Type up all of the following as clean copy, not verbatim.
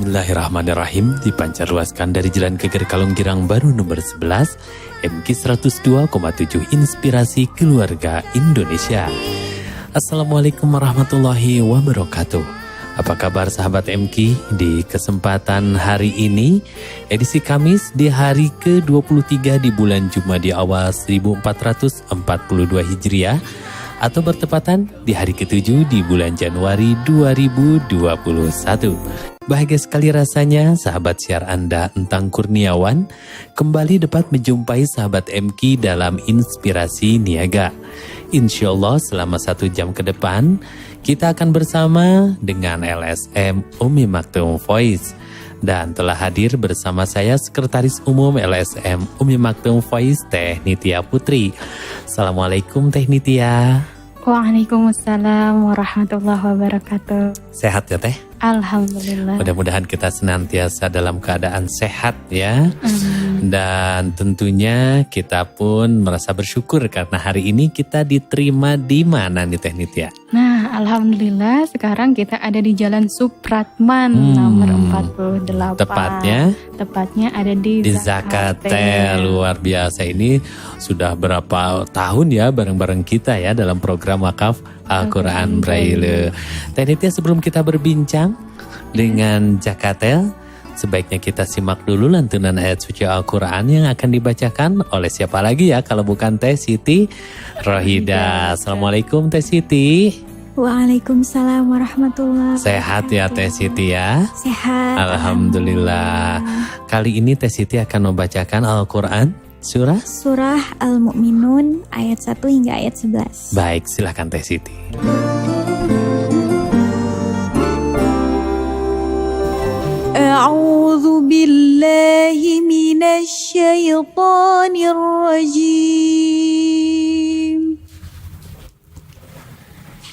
Bismillahirrahmanirrahim. Dipancar luaskan dari Jalan Geger Kalong Girang Baru nomor 11 MK 102,7 Inspirasi Keluarga Indonesia. Assalamualaikum warahmatullahi wabarakatuh. Apa kabar sahabat MK? Di kesempatan hari ini edisi Kamis di hari ke-23 di bulan Jumadi awal 1442 Hijriah atau bertepatan di hari ke-7 di bulan Januari 2021. Bahagia sekali rasanya sahabat siar Anda Entang Kurniawan kembali dapat menjumpai sahabat MK dalam Inspirasi Niaga. Insya Allah selama 1 jam ke depan kita akan bersama dengan LSM Umi Maktum Voice. Dan telah hadir bersama saya Sekretaris Umum LSM Umi Maktum Voice Teh Nitya Putri. Assalamualaikum Teh Nitya. Waalaikumsalam warahmatullahi wabarakatuh. Sehat ya Teh? Alhamdulillah. Mudah-mudahan kita senantiasa dalam keadaan sehat ya. Dan tentunya kita pun merasa bersyukur karena hari ini kita diterima di mana nih Teh Nitya? Nah, alhamdulillah sekarang kita ada di Jalan Supratman nomor 48. Tepatnya ada di Zakatel. Luar biasa, ini sudah berapa tahun ya bareng-bareng kita ya dalam program wakaf Al-Quran Braille. Teh Nitya, sebelum kita berbincang dengan Zakatel, sebaiknya kita simak dulu lantunan ayat suci Al-Quran yang akan dibacakan oleh siapa lagi ya kalau bukan Teh Siti Rohida. Assalamualaikum Teh Siti. Waalaikumsalam warahmatullahi wabarakatuh. Sehat ya Teh Siti ya? Sehat. Alhamdulillah. Kali ini Teh Siti akan membacakan Al-Quran Surah Al-Mu'minun ayat 1 hingga ayat 11. Baik, silakan Teh Siti. A'udzu billahi minasy syaithanir rajim.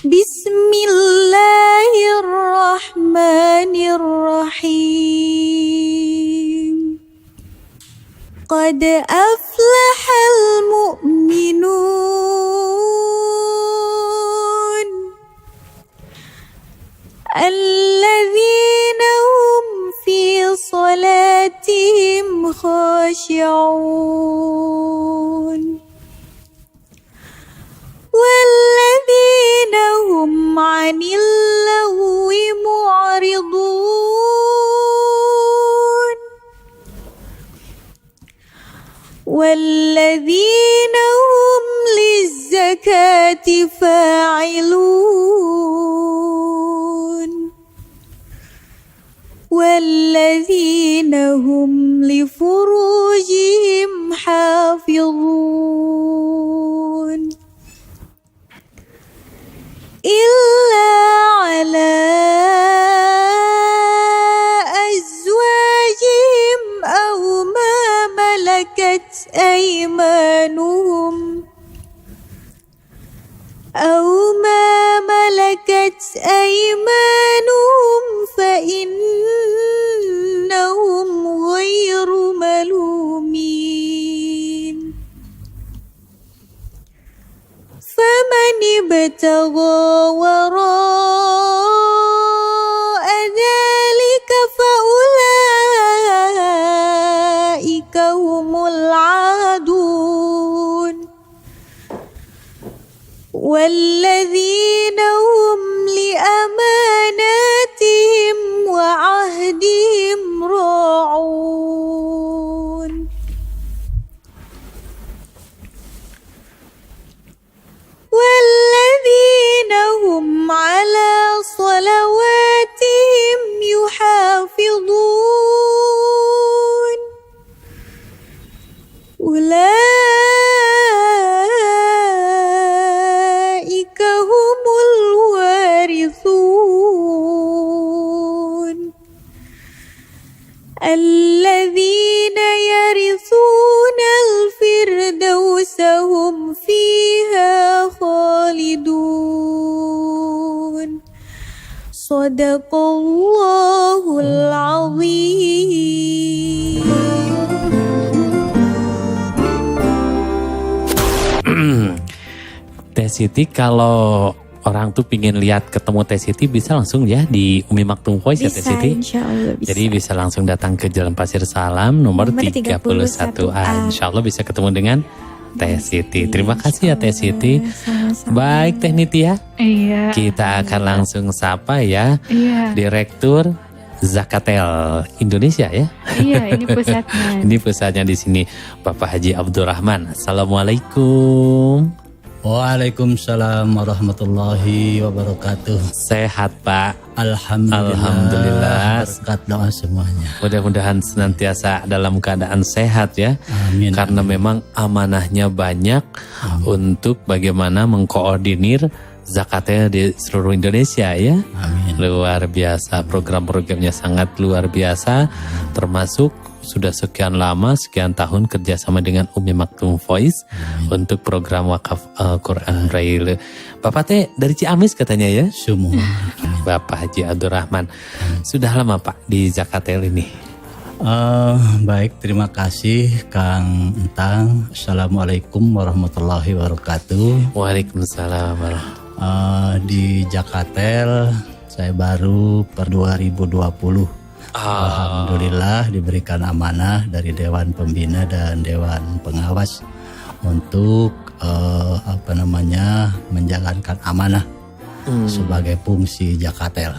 Bismillahirrahmanirrahim. Qad aflahal mu'minun alladzina hum fi salatihim khashi'un walladzina hum 'anil lagwi mu'ridun walladzina hum lizzakati fa'ilun walladzina hum lifurujihim hafizun illa ala azwajihim aw ma malakat aymanuhum fa innahum ghairu malumin faman ibtagha wara'a dhalika faulaika humul 'adun walladzina hum li amanatihim wa 'ahdihim ra'un walladzina hum 'ala salawatihim yuhafizun ulaika humul warithun alladzina yarithuna al-firdausa hum fiha khalidun. Shadaqallahul azim. Teh Siti, kalau orang tuh pingin lihat ketemu Teh Siti bisa langsung ya di Umi Maktum Voice ya Teh Bisa, Siti. insya Allah bisa. Jadi bisa langsung datang ke Jalan Pasir Salam nomor 31A. Insya Allah bisa ketemu dengan Teh Siti. Terima kasih ya Teh Siti. Sama-sama. Baik Teh Nitia, Iya. kita akan langsung sapa ya Iya. Direktur Zakatel Indonesia ya. Iya, ini pusatnya. Ini pusatnya di sini Bapak Haji Abdurrahman. Assalamualaikum. Waalaikumsalam warahmatullahi wabarakatuh. Sehat Pak. Alhamdulillah. Berkat doa semuanya. Mudah-mudahan senantiasa dalam keadaan sehat ya. Amin. Karena memang amanahnya banyak untuk bagaimana mengkoordinir zakatnya di seluruh Indonesia ya. Amin. Luar biasa, program-programnya sangat luar biasa, termasuk sudah sekian lama, sekian tahun kerjasama dengan Umi Maktum Voice untuk program wakaf Al-Quran Braille. Bapak teh dari Ciamis katanya ya? Semua. Bapak Haji Abdurrahman. Sudah lama Pak di Zakatel ini? Baik, terima kasih Kang Entang. Assalamualaikum warahmatullahi wabarakatuh. Waalaikumsalam. Di Zakatel saya baru per 2020. Alhamdulillah diberikan amanah dari Dewan Pembina dan Dewan Pengawas untuk menjalankan amanah sebagai fungsi Zakatel.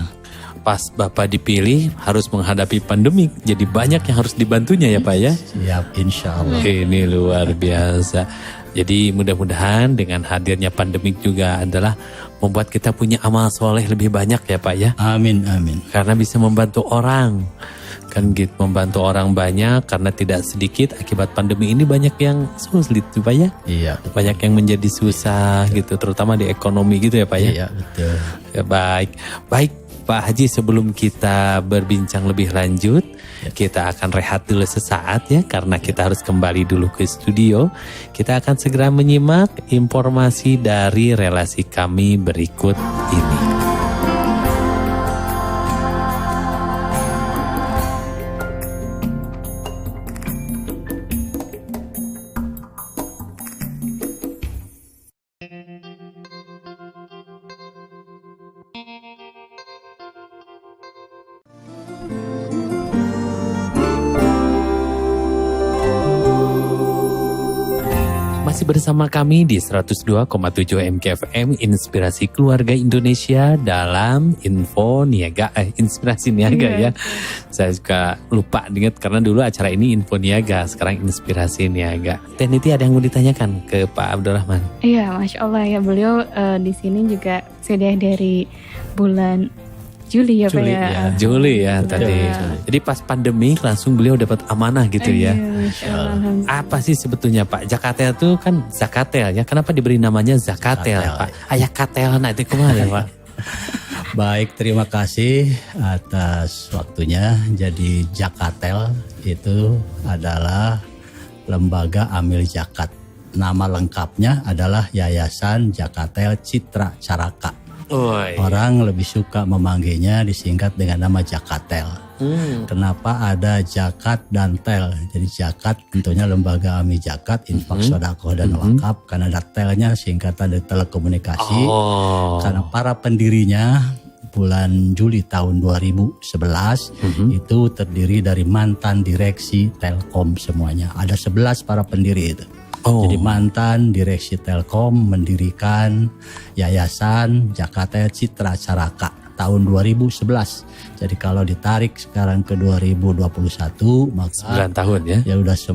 Pas Bapak dipilih harus menghadapi pandemi, jadi banyak yang harus dibantunya ya Pak ya. Siap, insya Allah. Ini luar biasa. Jadi mudah-mudahan dengan hadirnya pandemik juga adalah membuat kita punya amal soleh lebih banyak ya Pak ya. Amin, amin. Karena bisa membantu orang. Kan gitu, membantu orang banyak karena tidak sedikit akibat pandemi ini banyak yang sulit Pak ya. Iya. Banyak yang menjadi susah gitu, terutama di ekonomi gitu ya Pak ya. Iya, betul. Ya, baik Pak Haji, sebelum kita berbincang lebih lanjut, kita akan rehat dulu sesaat ya, karena kita harus kembali dulu ke studio. Kita akan segera menyimak informasi dari relasi kami berikut ini. Masih bersama kami di 102,7 MKFM Inspirasi Keluarga Indonesia dalam Info Niaga, Inspirasi Niaga ya. Saya juga lupa ingat karena dulu acara ini Info Niaga, sekarang Inspirasi Niaga. Teh Niti ada yang mau ditanyakan ke Pak Abdurrahman? Iya, Masya Allah ya, beliau di sini juga sudah dari bulan Juli ya Pak ya. Juli ya tadi. Jadi pas pandemi langsung beliau dapat amanah gitu ya. Masya Allah. Apa sih sebetulnya Pak? Zakatel itu kan Zakatel ya. Kenapa diberi namanya Zakatel Pak? Ayah katel nah itu kemana Pak? Baik, terima kasih atas waktunya. Jadi Zakatel itu adalah Lembaga Amil Zakat. Nama lengkapnya adalah Yayasan Zakatel Citra Caraka. Orang lebih suka memanggilnya disingkat dengan nama Zakatel. Kenapa ada zakat dan tel? Jadi zakat tentunya lembaga amil zakat, infak, sedekah dan wakaf. Karena ada telnya singkatan dari telekomunikasi. Karena para pendirinya bulan Juli tahun 2011 itu terdiri dari mantan direksi Telkom semuanya. Ada 11 para pendiri itu. Jadi mantan direksi Telkom mendirikan Yayasan Zakatel Citra Caraka tahun 2011. Jadi kalau ditarik sekarang ke 2021 maka 9 tahun ya. Ya udah 10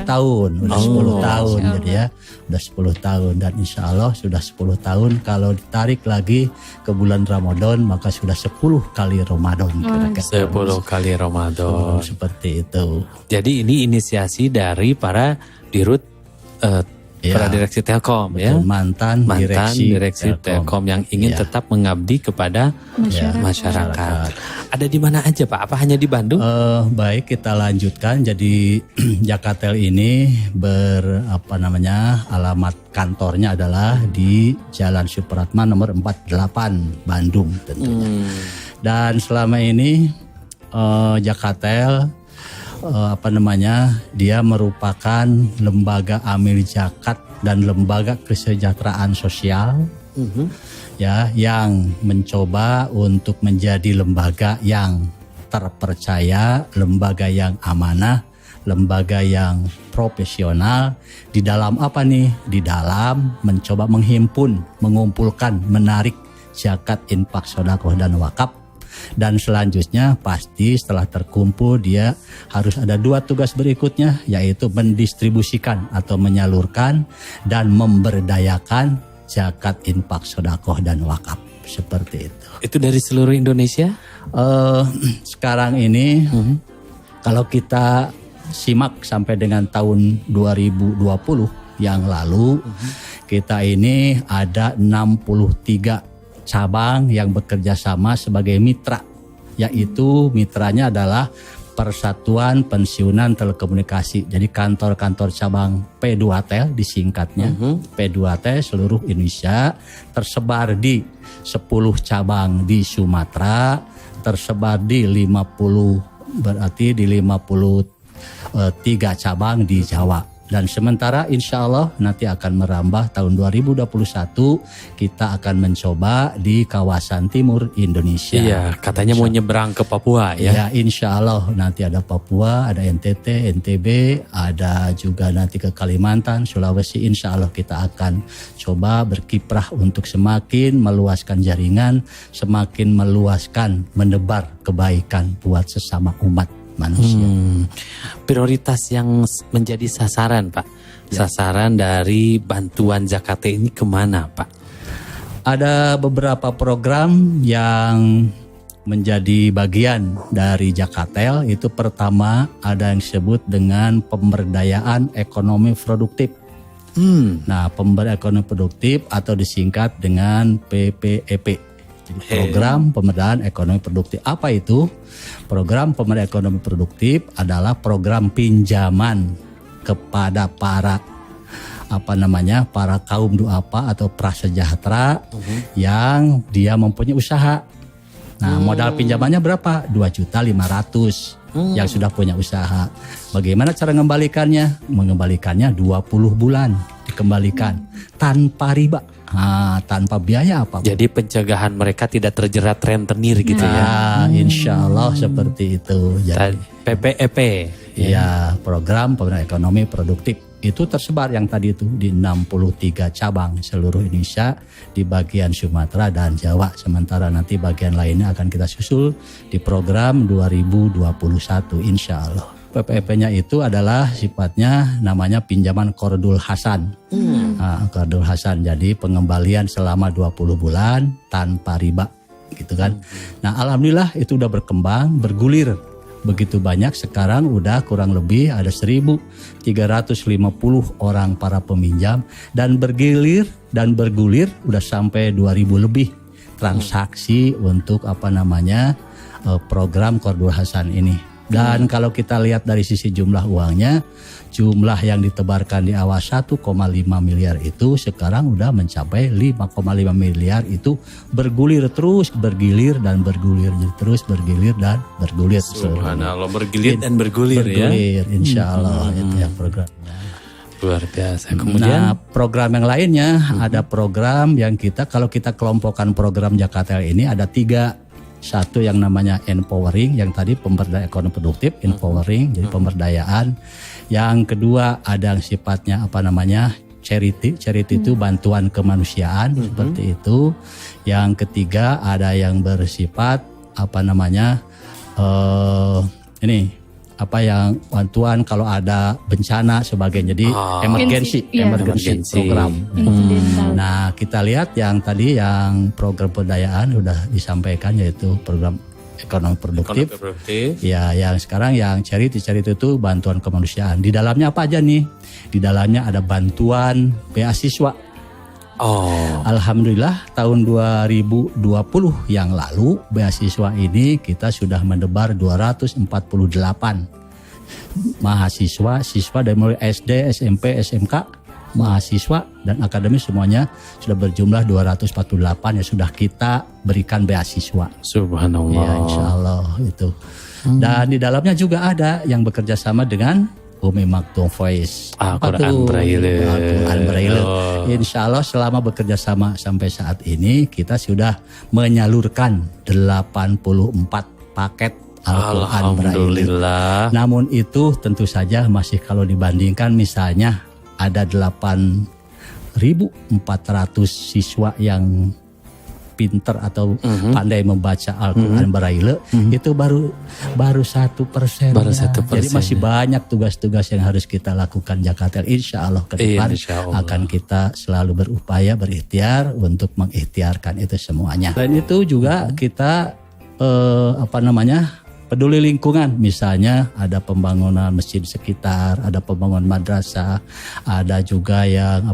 tahun. Udah 10 tahun jadi ya. Udah 10 tahun dan insya Allah sudah 10 tahun. Kalau ditarik lagi ke bulan Ramadan maka sudah 10 kali Ramadan. 10 kali Ramadan. Seperti itu. Jadi ini inisiasi dari para dirut para direksi Telkom ya. Mantan direksi Telkom yang ingin tetap mengabdi kepada masyarakat. Ada di mana aja Pak? Apa hanya di Bandung? Baik, kita lanjutkan. Jadi Zakatel ini alamat kantornya adalah di Jalan Supratman nomor 48 Bandung tentunya. Dan selama ini Zakatel dia merupakan lembaga amil zakat dan lembaga kesejahteraan sosial ya, yang mencoba untuk menjadi lembaga yang terpercaya, lembaga yang amanah, lembaga yang profesional di dalam apa nih? Di dalam mencoba menghimpun, mengumpulkan, menarik zakat, infak, sedekah dan wakaf. Dan selanjutnya pasti setelah terkumpul dia harus ada 2 tugas berikutnya, yaitu mendistribusikan atau menyalurkan dan memberdayakan zakat, infak, sedekah dan wakaf. Seperti itu. Itu dari seluruh Indonesia? Sekarang ini kalau kita simak sampai dengan tahun 2020 yang lalu, kita ini ada 63 cabang yang bekerja sama sebagai mitra, yaitu mitranya adalah Persatuan Pensiunan Telekomunikasi. Jadi kantor-kantor cabang P2Tel disingkatnya, P2Tel seluruh Indonesia, tersebar di 10 cabang di Sumatera, tersebar di 53 cabang di Jawa. Dan sementara insya Allah nanti akan merambah tahun 2021 kita akan mencoba di kawasan timur Indonesia. Iya, katanya mau nyebrang ke Papua ya. Ya, insya Allah nanti ada Papua, ada NTT, NTB, ada juga nanti ke Kalimantan, Sulawesi. Insya Allah kita akan coba berkiprah untuk semakin meluaskan jaringan, semakin meluaskan, menebar kebaikan buat sesama umat manusia. Prioritas yang menjadi sasaran Pak, sasaran dari bantuan zakat ini kemana Pak? Ada beberapa program yang menjadi bagian dari Jakatel. Itu pertama ada yang disebut dengan pemberdayaan ekonomi produktif. Nah, pemberdayaan ekonomi produktif atau disingkat dengan PPEP. Jadi program pemberdayaan ekonomi produktif. Apa itu? Program pemberdayaan ekonomi produktif adalah program pinjaman kepada para kaum duafa atau prasejahtera yang dia mempunyai usaha. Nah, modal pinjamannya berapa? 2.500.000 yang sudah punya usaha. Bagaimana cara mengembalikannya? Mengembalikannya 20 bulan dikembalikan tanpa riba. Tanpa biaya apa? Jadi pencegahan mereka tidak terjerat rentenir gitu ya. Insya Allah seperti itu. Jadi PPEP. Ya, program pemberdayaan ekonomi produktif itu tersebar yang tadi itu di 63 cabang seluruh Indonesia, di bagian Sumatera dan Jawa. Sementara nanti bagian lainnya akan kita susul di program 2021 insya Allah. PPP-nya itu adalah sifatnya namanya pinjaman Qardul Hasan. Qardul Hasan, jadi pengembalian selama 20 bulan tanpa riba gitu kan. Nah, alhamdulillah itu udah berkembang, bergulir begitu banyak. Sekarang udah kurang lebih ada 1.350 orang para peminjam dan bergilir dan bergulir udah sampai 2.000 lebih transaksi untuk program Qardul Hasan ini. Dan kalau kita lihat dari sisi jumlah uangnya, jumlah yang ditebarkan di awal 1,5 miliar itu sekarang udah mencapai 5,5 miliar. Itu bergulir terus, bergilir dan bergulir, terus bergilir dan bergulir. Subhanallah, bergilir dan bergulir ya. Bergulir, insya Allah itu ya programnya. Luar biasa. Kemudian program yang lainnya ada program yang kalau kita kelompokkan program Jakatel ini ada 3. Satu yang namanya empowering, yang tadi pemberdayaan ekonomi produktif, empowering, jadi pemberdayaan. Yang kedua ada yang sifatnya charity itu bantuan kemanusiaan, seperti itu. Yang ketiga ada yang bersifat yang bantuan kalau ada bencana sebagainya, jadi emergency program. Nah, kita lihat yang tadi yang program pemberdayaan sudah disampaikan, yaitu program ekonomi produktif. Ya, yang sekarang yang charity itu bantuan kemanusiaan. Di dalamnya apa aja nih? Di dalamnya ada bantuan beasiswa. Alhamdulillah tahun 2020 yang lalu beasiswa ini kita sudah mendebar 248 siswa dari mulai SD, SMP, SMK, mahasiswa dan akademis semuanya sudah berjumlah 248 yang sudah kita berikan beasiswa. Subhanallah. Ya, insya Allah itu. Dan di dalamnya juga ada yang bekerja sama dengan Umi Maktum Voice. Quran Braille. Quran Braille. Insya Allah selama bekerja sama sampai saat ini kita sudah menyalurkan 84 paket Al-Quran Braille. Namun itu tentu saja masih kalau dibandingkan misalnya ada 8.400 siswa yang pinter atau pandai membaca Al-Quran Braille, itu baru 1%. Baru 1%. Jadi masih banyak tugas-tugas yang harus kita lakukan Jakatel. Insya Allah ke depan akan kita selalu berupaya berikhtiar untuk mengikhtiarkan itu semuanya. Dan itu juga kita peduli lingkungan, misalnya ada pembangunan masjid sekitar, ada pembangunan madrasah, ada juga yang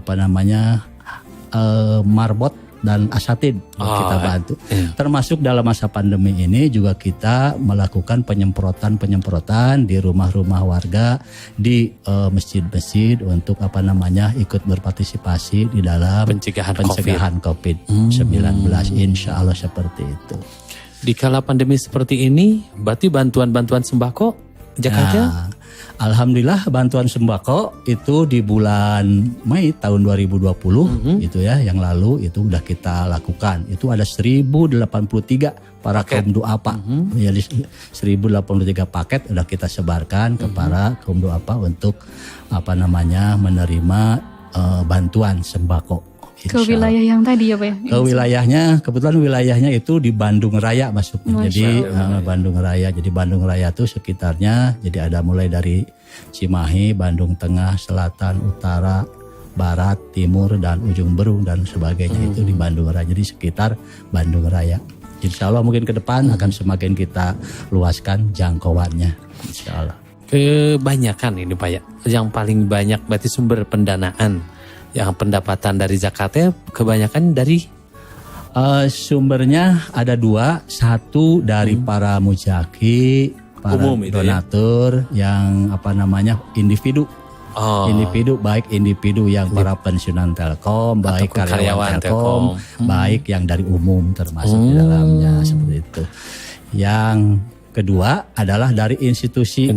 marbot dan asatid kita bantu. Termasuk dalam masa pandemi ini juga kita melakukan penyemprotan di rumah-rumah warga, di masjid-masjid untuk ikut berpartisipasi di dalam pencegahan COVID-19. Insya Allah seperti itu. Di kala pandemi seperti ini, berarti bantuan-bantuan sembako Jakarta? Alhamdulillah bantuan sembako itu di bulan Mei tahun 2020 itu ya, yang lalu itu udah kita lakukan. Itu ada 1083 para kaum duafa. Jadi 1083 paket udah kita sebarkan kepada kaum duafa untuk menerima bantuan sembako. Ke wilayah yang tadi ya Pak ya? Ke wilayahnya, kebetulan wilayahnya itu di Bandung Raya masuknya. Jadi Bandung Raya, jadi Bandung Raya itu sekitarnya, jadi ada mulai dari Cimahi, Bandung Tengah, Selatan, Utara, Barat, Timur, dan Ujung Berung dan sebagainya itu di Bandung Raya. Jadi sekitar Bandung Raya. Insya Allah mungkin ke depan akan semakin kita luaskan jangkauannya. Insya Allah. Kebanyakan ini Pak ya, yang paling banyak berarti sumber pendanaan. Yang pendapatan dari zakatnya kebanyakan dari sumbernya ada dua, satu dari para mujaki, para donatur yang individu, baik individu yang para pensiunan Telkom, baik karyawan Telkom, baik yang dari umum termasuk di dalamnya seperti itu. Yang kedua adalah dari institusi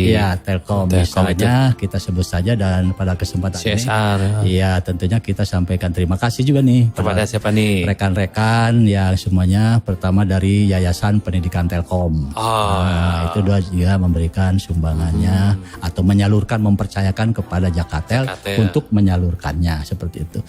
ya Telkom misalnya itu. Kita sebut saja, dan pada kesempatan CSR ini ya tentunya kita sampaikan terima kasih juga nih kepada siapa nih rekan-rekan yang semuanya, pertama dari Yayasan Pendidikan Telkom. Itu juga memberikan sumbangannya atau menyalurkan, mempercayakan kepada Jakatel untuk menyalurkannya seperti itu.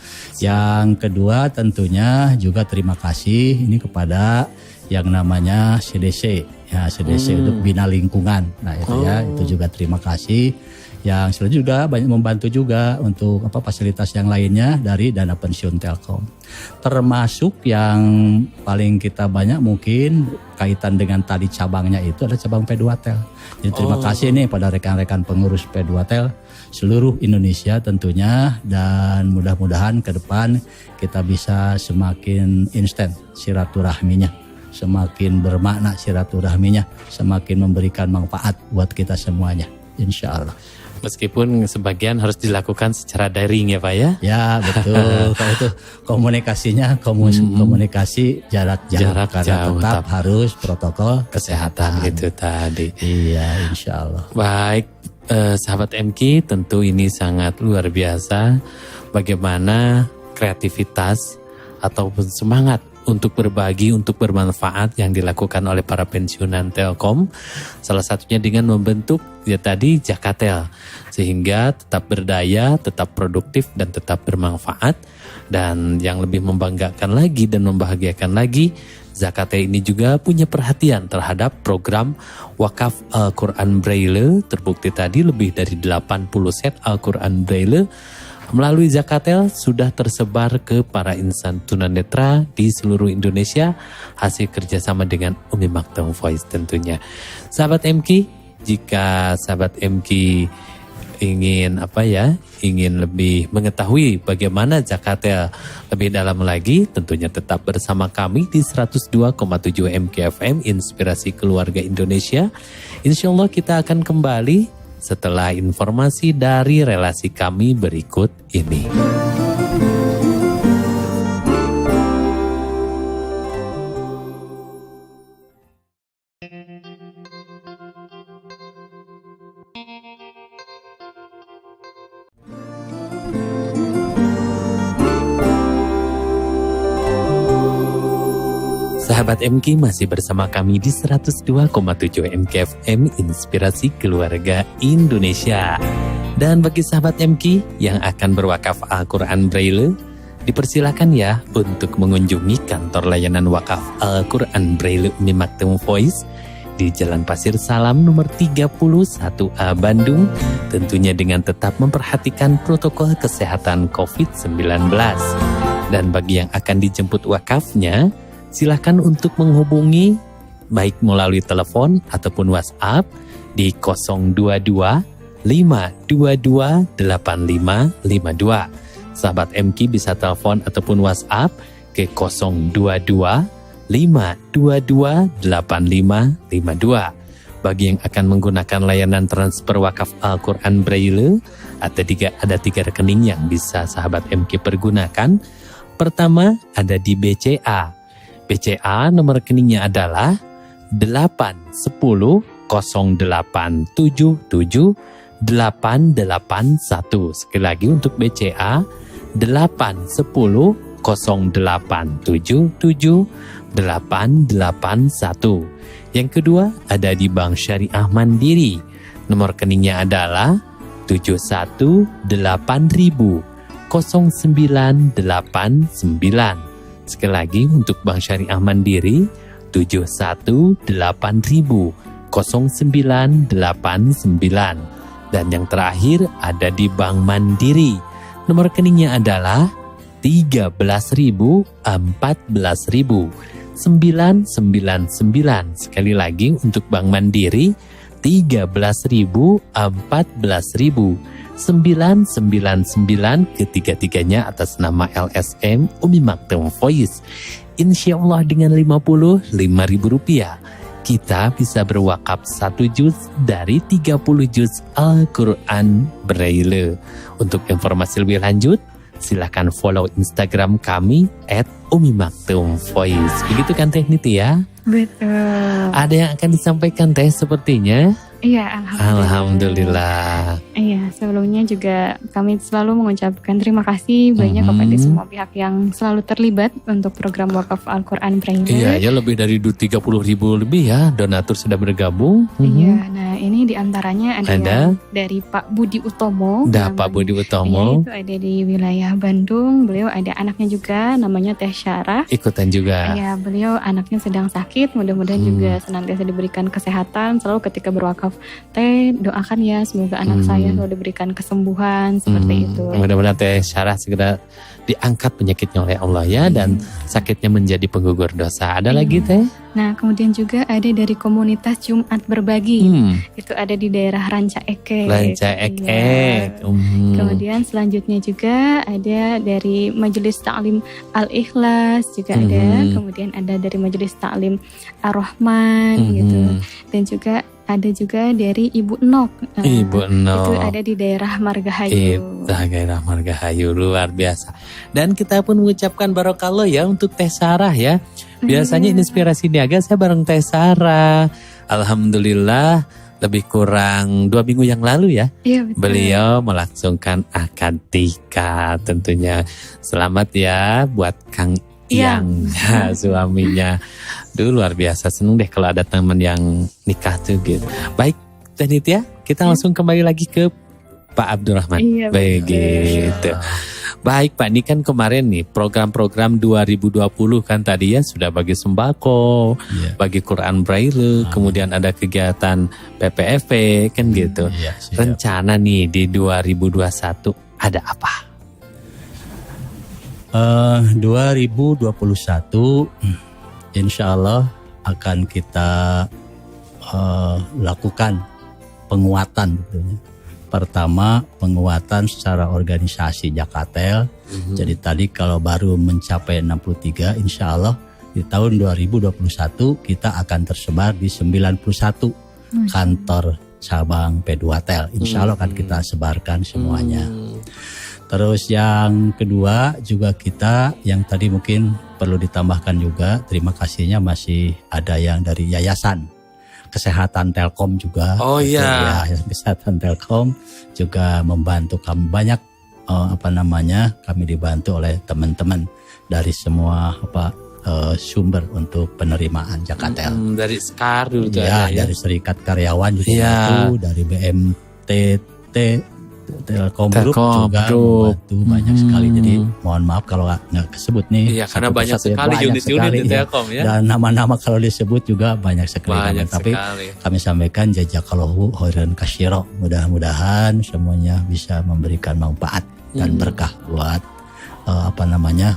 Yang kedua tentunya juga terima kasih ini kepada yang namanya CDC ya, CDC untuk bina lingkungan. Nah itu ya, itu juga terima kasih. Yang selanjutnya juga banyak membantu juga untuk fasilitas yang lainnya dari dana pensiun Telkom. Termasuk yang paling kita banyak mungkin kaitan dengan tadi cabangnya itu ada cabang P2 Tel. Jadi terima kasih nih pada rekan-rekan pengurus P2 Tel seluruh Indonesia tentunya, dan mudah-mudahan ke depan kita bisa semakin instan silaturahminya, semakin bermakna silaturahminya, semakin memberikan manfaat buat kita semuanya, insya Allah. Meskipun sebagian harus dilakukan secara daring ya Pak ya? Ya betul, kalau itu komunikasinya komunikasi jarak jauh karena tetap harus protokol kesehatan. Itu tadi. Iya, insya Allah. Baik, sahabat MK, tentu ini sangat luar biasa bagaimana kreativitas ataupun semangat untuk berbagi, untuk bermanfaat yang dilakukan oleh para pensiunan Telkom. Salah satunya dengan membentuk ya tadi Jakatel, sehingga tetap berdaya, tetap produktif, dan tetap bermanfaat. Dan yang lebih membanggakan lagi dan membahagiakan lagi, Jakatel ini juga punya perhatian terhadap program wakaf Al-Quran Braille. Terbukti tadi lebih dari 80 set Al-Quran Braille melalui Jakatel sudah tersebar ke para insan tunanetra di seluruh Indonesia, hasil kerjasama dengan Umi Maktum Voice tentunya. Sahabat MK, jika sahabat MK ingin ingin lebih mengetahui bagaimana Jakatel lebih dalam lagi, tentunya tetap bersama kami di 102,7 MKFM Inspirasi Keluarga Indonesia. Insya Allah kita akan kembali setelah informasi dari relasi kami berikut ini. Sahabat MK masih bersama kami di 102,7 MKFM Inspirasi Keluarga Indonesia. Dan bagi sahabat MK yang akan berwakaf Al-Quran Braille, dipersilakan ya untuk mengunjungi kantor layanan wakaf Al-Quran Braille Umi Maktum Voice di Jalan Pasir Salam nomor 31A Bandung, tentunya dengan tetap memperhatikan protokol kesehatan COVID-19. Dan bagi yang akan dijemput wakafnya, silakan untuk menghubungi baik melalui telepon ataupun WhatsApp di 022 522 8552. Sahabat MK bisa telepon ataupun WhatsApp ke 022 522 8552. Bagi yang akan menggunakan layanan transfer wakaf Al-Quran Braille, ada tiga rekening yang bisa sahabat MK pergunakan. Pertama ada di BCA. BCA nomor rekeningnya adalah 81008778881. Sekali lagi untuk BCA 81008778881. Yang kedua ada di Bank Syariah Mandiri. Nomor rekeningnya adalah 718.00989. Sekali lagi untuk Bank Syariah Mandiri 718.00989. Dan yang terakhir ada di Bank Mandiri. Nomor rekeningnya adalah 13.014.999. Sekali lagi untuk Bank Mandiri 13.014.999, ketiga-tiganya atas nama LSM Umi Maktum Voice. Insya Allah dengan Rp55.000 kita bisa berwakaf 1 juz dari 30 juz Al-Quran Braille. Untuk informasi lebih lanjut, silakan follow Instagram kami @umimaktumvoice. Begitu kan Teh Niti ya? Betul. Ada yang akan disampaikan Teh sepertinya? Iya, Alhamdulillah. Iya, sebelumnya juga kami selalu mengucapkan terima kasih banyak kepada semua pihak yang selalu terlibat untuk program wakaf Al-Quran Braille. Iya, ya lebih dari 30.000 lebih ya donatur sudah bergabung. Iya, nah ini diantaranya ada yang dari Pak Budi Utomo. Pak Budi Utomo. Iya, itu ada di wilayah Bandung. Beliau ada anaknya juga, namanya Teh Syarah. Ikutan juga. Iya, beliau anaknya sedang sakit. Mudah-mudahan juga senantiasa diberikan kesehatan. Selalu ketika berwakaf, Teh doakan ya semoga anak saya selalu diberikan kesembuhan seperti itu. Mudah-mudahan Teh Syarah segera diangkat penyakitnya oleh Allah ya, dan sakitnya menjadi penggugur dosa. Ada lagi Teh? Nah, kemudian juga ada dari komunitas Jumat Berbagi. Itu ada di daerah Ranca Ekek. Ranca Ekek. Kemudian selanjutnya juga ada dari Majelis Ta'lim Al-Ikhlas juga ada. Kemudian ada dari Majelis Ta'lim Ar-Rahman gitu. Dan juga ada juga dari Ibu Nok. Ibu Nok. Itu ada di daerah Margahayu. Itu daerah Margahayu, luar biasa. Dan kita pun mengucapkan barokallah ya untuk Teh Sarah ya. Biasanya Inspirasi Niaga saya bareng Teh Sarah. Alhamdulillah lebih kurang 2 minggu yang lalu ya. Iya, betul. Beliau melangsungkan akad nikah tentunya. Selamat ya buat Kang Yang suaminya. Duh, luar biasa, seneng deh kalau ada teman yang nikah tuh gitu. Baik Teh Nitya, kita langsung kembali lagi ke Pak Abdurrahman. Iya, begitu. Baik Pak, ini kan kemarin nih program-program 2020 kan tadi ya sudah bagi sembako, bagi Quran Braille, kemudian ada kegiatan PPFP kan gitu. Rencana nih di 2021 ada apa? 2021 insya Allah akan kita lakukan penguatan gitu. Pertama, penguatan secara organisasi Jakatel. Jadi tadi kalau baru mencapai 63, insya Allah di tahun 2021 kita akan tersebar di 91 kantor cabang P2Tel. Insya Allah akan kita sebarkan semuanya. Terus yang kedua juga kita yang tadi mungkin perlu ditambahkan juga, terima kasihnya masih ada yang dari Yayasan Kesehatan Telkom juga. Oh iya. Ya, Kesehatan Telkom juga membantu kami banyak kami dibantu oleh teman-teman dari semua sumber untuk penerimaan Jakatel. Dari SKAR dulu tuh Ya, ada ya. dari Serikat Karyawan juga Iya. itu, dari BMTT, Telkom Group Telkom juga Group. membantu banyak sekali. Jadi mohon maaf kalau nggak kesebut nih. Iya, karena satu banyak persatu ya, sekali banyak unit-unit sekali, di ya. Telkom ya. Dan nama-nama kalau disebut juga banyak sekali. Banyak Tapi sekali. kami sampaikan jazakallahu khairan katsira. Mudah-mudahan semuanya bisa memberikan manfaat dan berkah buat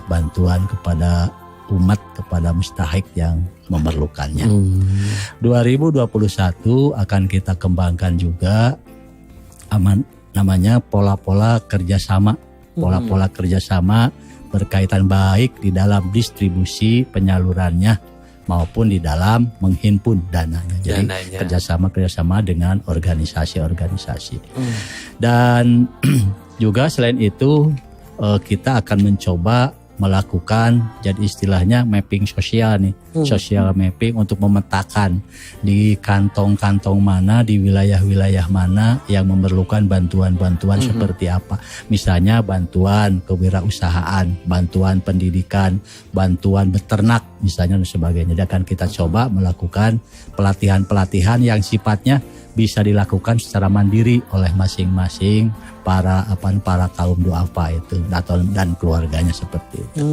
bantuan kepada umat, kepada mustahik yang memerlukannya. 2021 akan kita kembangkan juga namanya pola-pola kerjasama. Pola-pola kerjasama berkaitan baik di dalam distribusi penyalurannya maupun di dalam menghimpun dananya. Jadi kerjasama dengan organisasi-organisasi. Dan juga selain itu kita akan mencoba melakukan jadi istilahnya mapping sosial nih, social mapping untuk memetakan di kantong-kantong mana, di wilayah-wilayah mana yang memerlukan bantuan-bantuan seperti apa. Misalnya bantuan kewirausahaan, bantuan pendidikan, bantuan beternak misalnya dan sebagainya. Jadi akan kita coba melakukan pelatihan-pelatihan yang sifatnya bisa dilakukan secara mandiri oleh masing-masing para kaum duafa itu dan keluarganya seperti itu.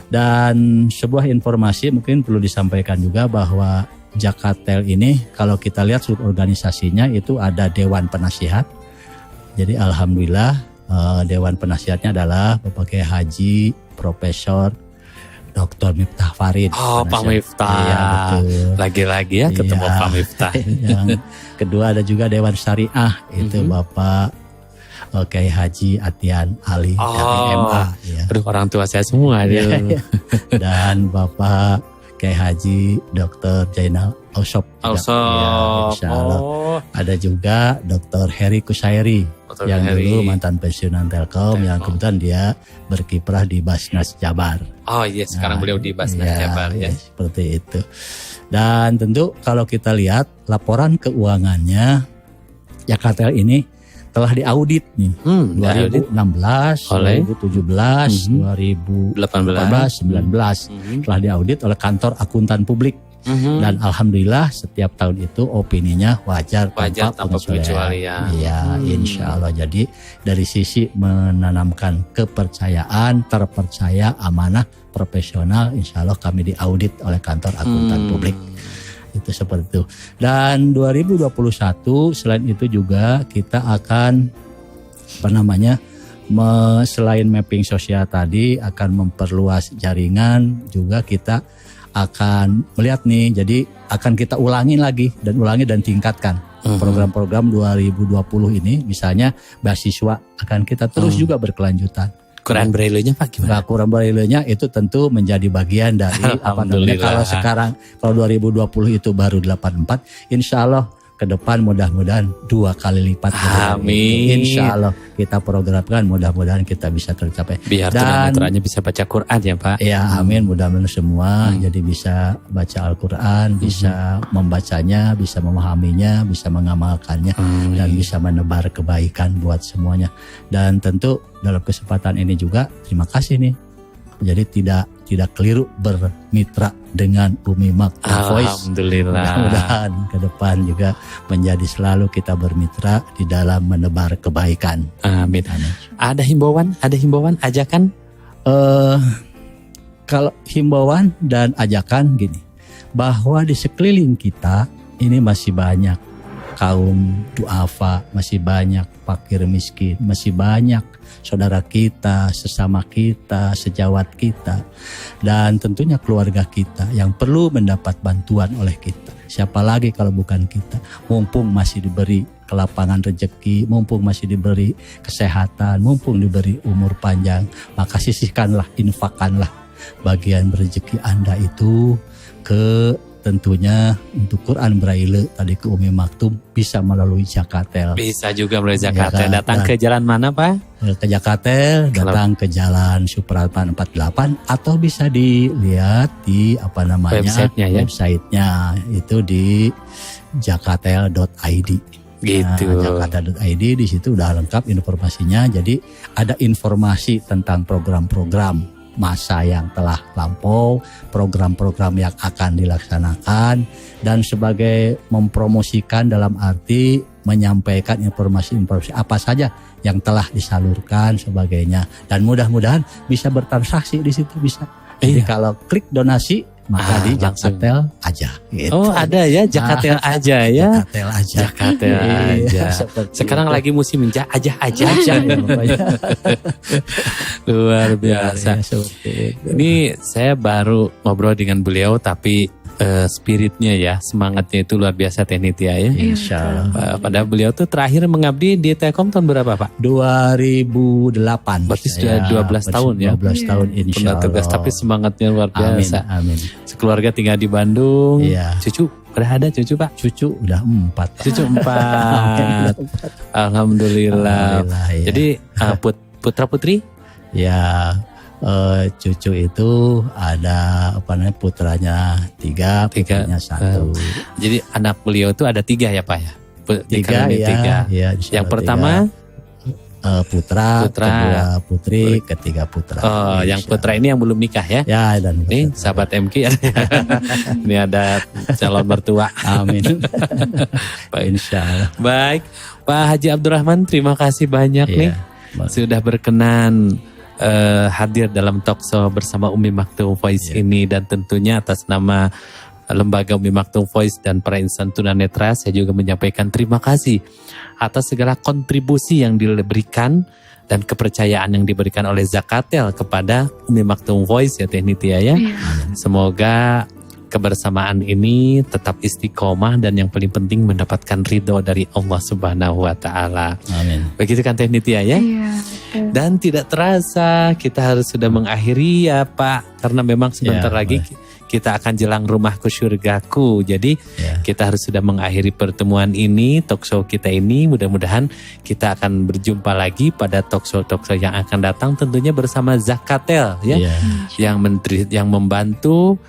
Dan sebuah informasi mungkin perlu disampaikan juga bahwa Jakatel ini kalau kita lihat struktur organisasinya itu ada Dewan Penasihat. Jadi alhamdulillah Dewan Penasihatnya adalah Bapak Kiai Haji Profesor Dr. Miftah Farid. Oh, Pak Miftah. Iya, betul. Lagi-lagi ya ketemu Iya. Pak Miftah. Yang kedua ada juga Dewan Syariah, itu Bapak Kiai Haji Atian Ali MA. Ya. Aduh, orang tua saya semua dia. Dan Bapak Kiai Haji Dr. Jainal Ausop. Ausop. Ya, insyaallah. Ada juga Dr. Heri Kusairi Dr. yang Heri. dulu mantan pensiunan Telkom yang kebetulan dia berkiprah di Basnas Jabar. Oh iya, sekarang beliau di Basnas Jabar ya. Seperti itu. Dan tentu kalau kita lihat laporan keuangannya Jakatel ini telah diaudit nih. 2016, oleh 2017, 2018, 2019 telah diaudit oleh kantor akuntan publik. Dan alhamdulillah setiap tahun itu opininya wajar tanpa pengecualian. Iya, insya Allah. Jadi dari sisi menanamkan kepercayaan, terpercaya, amanah, profesional, insya Allah kami diaudit oleh kantor akuntan publik. Itu seperti itu. Dan 2021 selain itu juga kita akan selain mapping sosial tadi akan memperluas jaringan, juga kita akan melihat nih, jadi akan kita ulangi dan tingkatkan program-program 2020 ini. Misalnya beasiswa akan kita terus juga berkelanjutan. Quran Braille-nya Pak gimana? Nah, Quran Braille-nya itu tentu menjadi bagian dari kalau 2020 itu baru 84, insya Allah ke depan mudah-mudahan 2 kali lipat. Amin. Insya Allah kita programkan, mudah-mudahan kita bisa tercapai. Biar tunanetranya bisa baca Quran ya Pak. Ya amin, mudah-mudahan semua jadi bisa baca Al-Quran, bisa membacanya, bisa memahaminya, bisa mengamalkannya, dan bisa menebar kebaikan buat semuanya. Dan tentu dalam kesempatan ini juga terima kasih nih. Jadi tidak keliru bermitra dengan Umi Maktum Voice. Alhamdulillah. Mudah-mudahan ke depan juga menjadi selalu kita bermitra di dalam menebar kebaikan. Amin. Ada himbauan, ajakan? Kalau himbauan dan ajakan gini, bahwa di sekeliling kita ini masih banyak kaum duafa, masih banyak fakir miskin, masih banyak saudara kita, sesama kita, sejawat kita, dan tentunya keluarga kita yang perlu mendapat bantuan oleh kita. Siapa lagi kalau bukan kita? Mumpung masih diberi kelapangan rezeki, mumpung masih diberi kesehatan, mumpung diberi umur panjang, maka sisihkanlah, infakkanlah bagian rezeki Anda itu ke tentunya untuk Quran Braille tadi ke Umi Maktum, bisa melalui Jakatel. Bisa juga melalui Jakatel. Ya, datang ke jalan mana Pak? Ke Jakatel, datang ke Jalan Supratman 48, atau bisa dilihat di websitenya itu di jakatel.id. Gitu. Jakatel.id, di situ udah lengkap informasinya. Jadi ada informasi tentang program-program masa yang telah lampau, program-program yang akan dilaksanakan, dan sebagai mempromosikan dalam arti menyampaikan informasi-informasi apa saja yang telah disalurkan sebagainya, dan mudah-mudahan bisa bertransaksi di situ bisa. Jadi kalau klik donasi maka di langsung. Jakatel aja gitu. Oh ada ya Jakatel aja ya. Jakatel aja. Jakatel aja. Seperti Sekarang itu. lagi musim aja. aja ya, pokoknya. Luar biasa. Ya, seperti itu. Ini saya baru ngobrol dengan beliau tapi spiritnya ya, semangatnya itu luar biasa Teh Nitya ya. Insya Allah. Padahal beliau tuh terakhir mengabdi di Telkom tahun berapa Pak? 2008. Berarti sudah 12 tahun ya? 12 tahun insya Pernah Allah. tugas tapi semangatnya luar biasa. Amin. Sekeluarga tinggal di Bandung. Iya. Cucu udah ada cucu Pak? Cucu udah 4. Cucu 4. Alhamdulillah. Ya. Jadi putra putri? Ya cucu itu ada putranya 3, putrinya 1. Jadi anak beliau itu ada 3 ya Pak ya? 3 ya. Ya, yang pertama? Putra, Putra. kedua putri, ketiga putra. Oh, yang putra ini yang belum nikah ya? Ya, dan Nih sahabat MK ini ada calon mertua. amin. Insya Allah. Baik, Pak Haji Abdurrahman, terima kasih banyak nih sudah berkenan hadir dalam talkshow bersama Umi Maktoum Voice ini, dan tentunya atas nama Lembaga Umi Maktoum Voice dan para insan tunanetra, saya juga menyampaikan terima kasih atas segala kontribusi yang diberikan dan kepercayaan yang diberikan oleh Zakatel kepada Umi Maktoum Voice ya Teh Nitya ya. Semoga kebersamaan ini tetap istiqomah dan yang paling penting mendapatkan ridho dari Allah Subhanahu wa Ta'ala. Amin. Begitu kan Teh Nitya ya? Iya. Dan tidak terasa kita harus sudah mengakhiri ya Pak, karena memang sebentar lagi kita akan jelang rumahku syurgaku. Jadi kita harus sudah mengakhiri pertemuan ini, talkshow kita ini. Mudah-mudahan kita akan berjumpa lagi pada talkshow yang akan datang, tentunya bersama Zakatel ya, yang membantu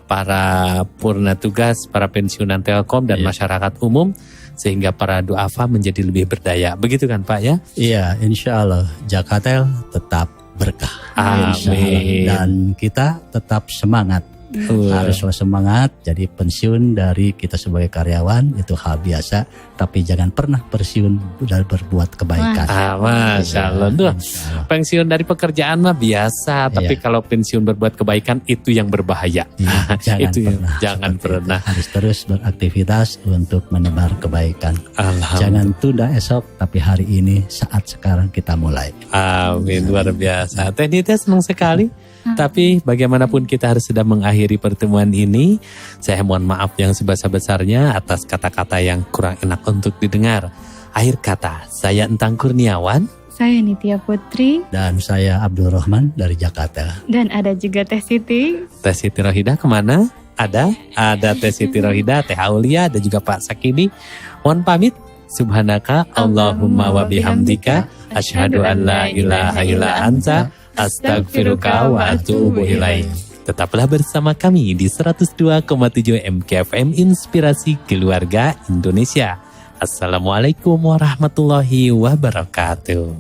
para purna tugas, para pensiunan Telkom dan masyarakat umum, sehingga para duafa menjadi lebih berdaya. Begitu kan Pak ya? Iya, insya Allah Jakatel tetap berkah. Amin. Dan kita tetap semangat. Haruslah semangat. Jadi pensiun dari kita sebagai karyawan itu hal biasa, tapi jangan pernah pensiun dan berbuat kebaikan. Masya Allah. Duh, pensiun dari pekerjaan mah biasa, tapi kalau pensiun berbuat kebaikan itu yang berbahaya. Jangan itu pernah. Jangan pernah. Harus terus beraktivitas untuk menebar kebaikan. Jangan tunda esok, tapi hari ini saat sekarang kita mulai. Amin, luar biasa. Teh Nitya senang sekali. Tapi bagaimanapun kita harus sudah mengakhiri pertemuan ini. Saya mohon maaf yang sebesar-besarnya atas kata-kata yang kurang enak untuk didengar. Akhir kata, saya Entang Kurniawan. Saya Nitya Putri. Dan saya Abdul Rahman dari Jakarta. Dan ada juga Teh Siti. Teh Siti Rohidah kemana? Ada Teh Siti Rohidah, Teh Aulia, dan juga Pak Sakini. Mohon pamit. Subhanaka Allahumma wa bihamdika asyhadu an la ilaha illa anta astagfiruka wa atubu ilaik. Tetaplah bersama kami di 102,7 MKFM Inspirasi Keluarga Indonesia. Assalamualaikum warahmatullahi wabarakatuh.